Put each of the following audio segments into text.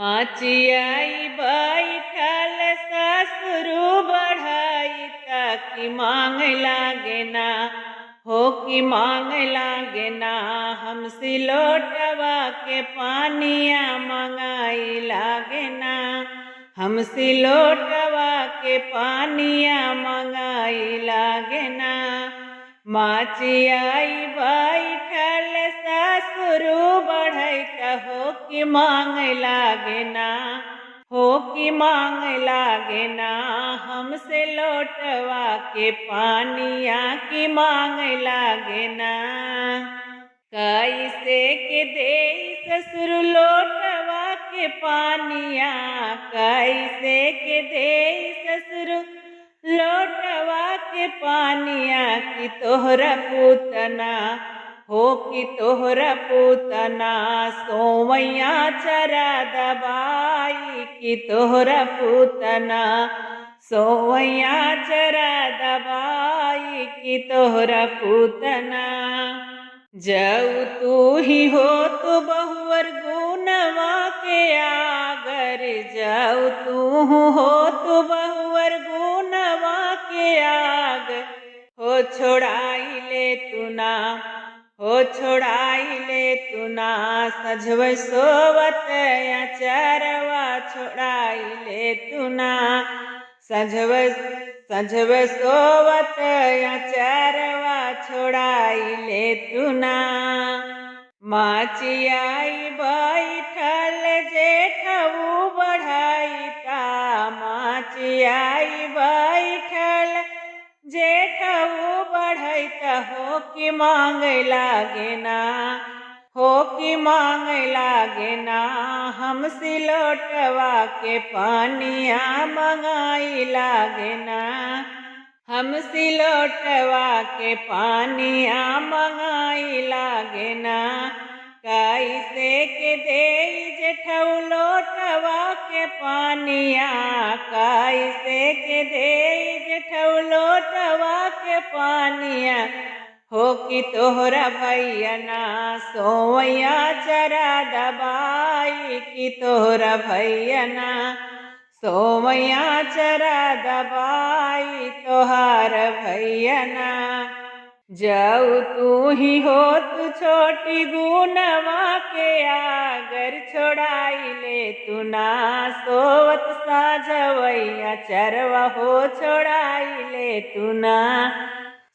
आचियाई बैठल ससुरु बढ़ाई ताकि मांग लागे ना, हो कि मांग लागे ना। हम सिलोटवा के पानिया मंगाई लागे ना, हम सिलोटवा के पानिया मंगाई लागे ना। माचियाई बैठल ससुरु बढ़ैत हो कि मांग लागे ना, हो कि मांग लागे ना। हमसे लोटवा के पानिया की मांग लागे ना। कैसे के दे ससुर लोटवा के पानिया, कैसे के दे ससुर लोटवा के पानिया। कि तोहरा पूतना, हो कि तोहरा पूतना सोमैया चरा दबाई। कि तोहरा पूतना सोमैया चरा दबाई। कि तोहरा पूतना जाऊ तू ही हो तो बहुवर गुनवा के आगर। जाऊ तू हो तो बहुवर गुनवा के आग। हो छोड़ाई ले तू ना, हो छोड़ाई ले तू ना। सजव सोवत अचरवा छोड़ाई ले तू ना। सजव सोवत अचरवा छोड़ाई ले तू ना। माचियाई बैठल जेठऊ बढ़ाई ता, माचियाई बैठल जेठऊ बढ़ैत हो कि मांग लागे ना, हो कि मांग लागे ना। हम सिलोटवा के पानिया मंगाई लागे ना, हम सिलोटवा के पानिया मंगाई लागे ना। कैसे के दे जेठऊ लोटवा के पानिया, कैसे के दे जेठऊ लोटवा के पानिया। हो कि तोहरा भैया ना सोवैया चरा दबाई। कि तोहरा भैया ना सोवैया चरा दबाई। तोहार भैया ना जाऊ तू ही हो तू छोटी गुनवा के आगर। छोड़ाई ले तू ना सोवत साझवैया चरवा। हो छोड़ाई ले तू ना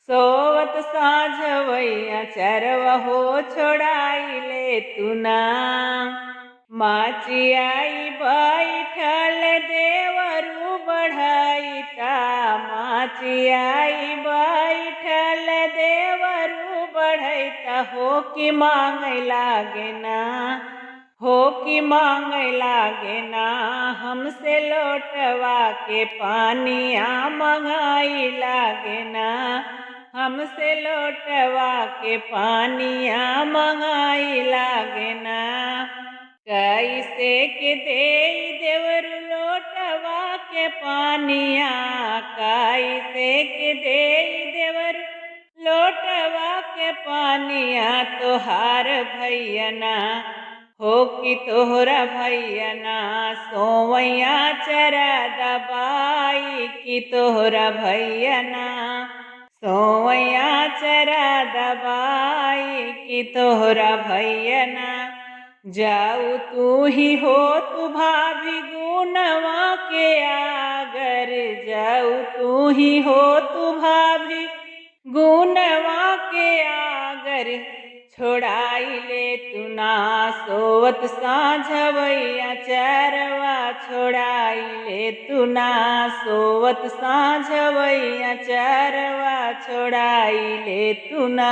सोवत साझवैया चरवा। हो छोड़ाई ले तू ना। माचियाई बैठल देवरू बढ़ाई ता, माचियाई बैठल देवरू बढ़ैत हो कि मांग लागे ना, हो कि मांग लागे ना। हमसे लोटवा के पानिया मंगाई लागे ना, हमसे लोटवा के पानिया मंगाई लागे ना। कैसे के दे देवर लोटवा के पानिया, कैसे के दे देवर लोटवा के पानिया। तोहार भैया ना, हो कि तोहरा भैया ना सोवैया चरा दबाई। कि तोहरा भैया ना सोवैया चरा दबाई। कि तोहरा भैया ना जाऊ तू ही हो तू भाभी गुनवा के आगर। जाऊ तू ही हो तू भाभी गुनवा के आगर। छोड़ाई ले तू ना सोवत साझवैया चरवा। छोड़ाई ले तू ना सोवत साझवैया चरवा। छोड़ाई ले तू ना।